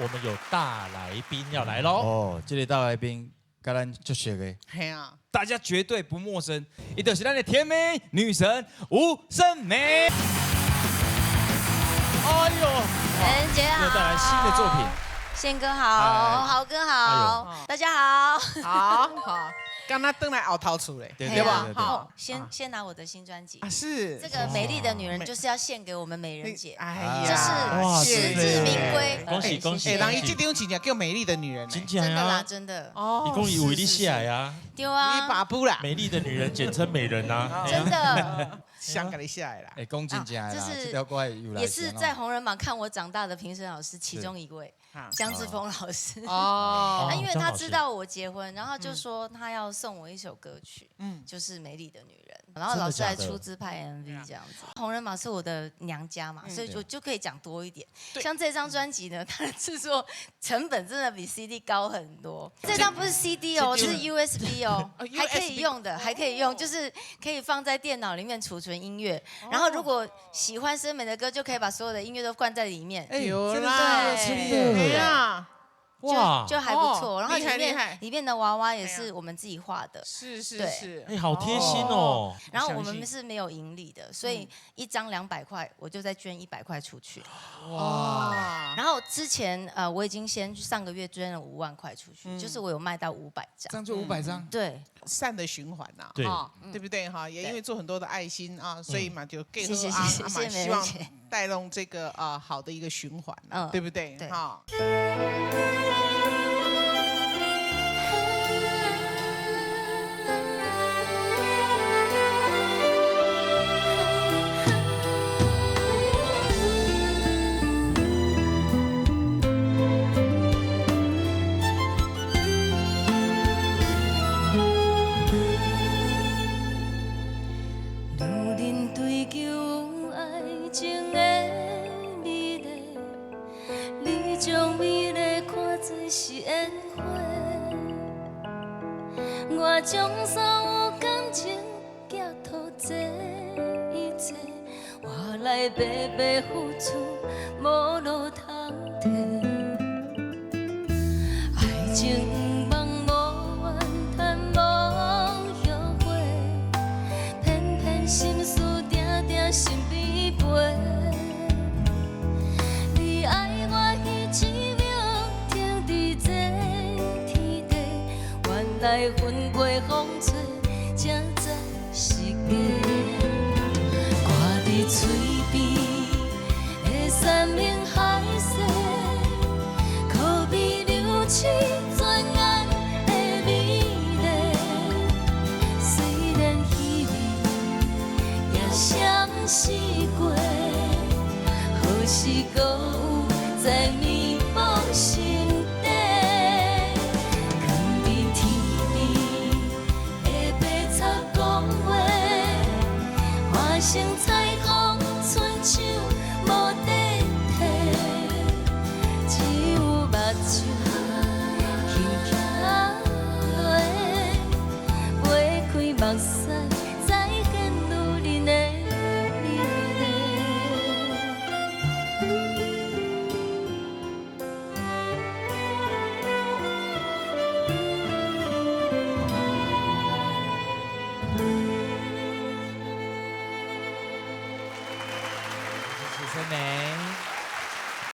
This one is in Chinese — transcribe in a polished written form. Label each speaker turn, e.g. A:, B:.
A: 我们有大来宾要来喽！
B: 哦，这个大来宾跟咱足熟的，
C: 嘿啊，
B: 大家绝对不陌生，伊就是咱的甜美女神吴胜美。哎呦，
D: 陈姐好，
B: 又带来新的作品，
D: 宪哥好，豪哥好，大家好。
C: 好，刚刚登来熬掏出嘞，
B: 对
D: 对吧？
B: 对
D: 好，先拿我的新专辑
C: 啊，是
D: 这个美丽的女人就是要献给我们美人姐，
C: 哎
D: 这
C: 呀，
D: 是实至名归。
A: 恭喜恭喜！
C: 哎，人伊这张真正叫美丽的女人呢，
A: 真
D: 真的啦，
A: 啊！
D: 真的。
C: 哦
A: 你公以为你下来呀？
D: 对啊
C: 你，把布啦，
A: 美丽的女人，简称美人呐。
D: 真的
C: 香给你下来啦，
B: 哎，讲真正的啦，
D: 这是
B: 这条歌又来，
D: 也是在红人榜看我长大的评审老师其中一位，江志峰老师。
C: 哦
D: 那因为他知道我结婚，然后就说他要送我一首歌曲，就是《美丽的女人》，然后老师还出资拍 MV 这样子。红人马是我的娘家嘛，所以我就可以讲多一点。像这张专辑呢，它的制作成本真的比 CD 高很多。这张不是 CD 哦，是 USB 哦，还可以用的，还可以用，就是可以放在电脑里面储存音乐。然后如果喜欢森美的歌，就可以把所有的音乐都灌在里面。
C: 哎呦啦，
D: 对
C: 对呀，
D: 就还不错，然后
C: 厉害
D: 里面的娃娃也是我们自己画的，
C: 是是
D: 对
C: 是，
A: 哎，好贴心哦！
D: 然后我们是没有盈利的，所以一张200块，我就再捐100块出去。
C: 哇，
D: 然后之前我已经先上个月捐了5万块出去，就是我有卖到500张，
B: 这样就500张，
D: 对，
C: 善的循环呐，
A: 对
C: 对不对哈？也因为做很多的爱心啊，所以嘛就给
D: 谢
C: 嘛
D: 美
C: 希望
D: 人姐。
C: 带动这个好的一个循环，对不对？
D: 对
C: 哈。
D: 女人追求爱情的美丽，你将美丽看作是烟火，我将所有感情寄托这一切，我来白白付出，无路通摕。爱情茫无怨叹无后悔，偏偏心事定定心悲悲。你爱我彼一秒停伫这天地，原来云过风吹，才知是假。挂伫嘴边的山盟海誓，可比流星钻眼的美丽。虽然稀微，也相识过，何时搁有在迷梦时？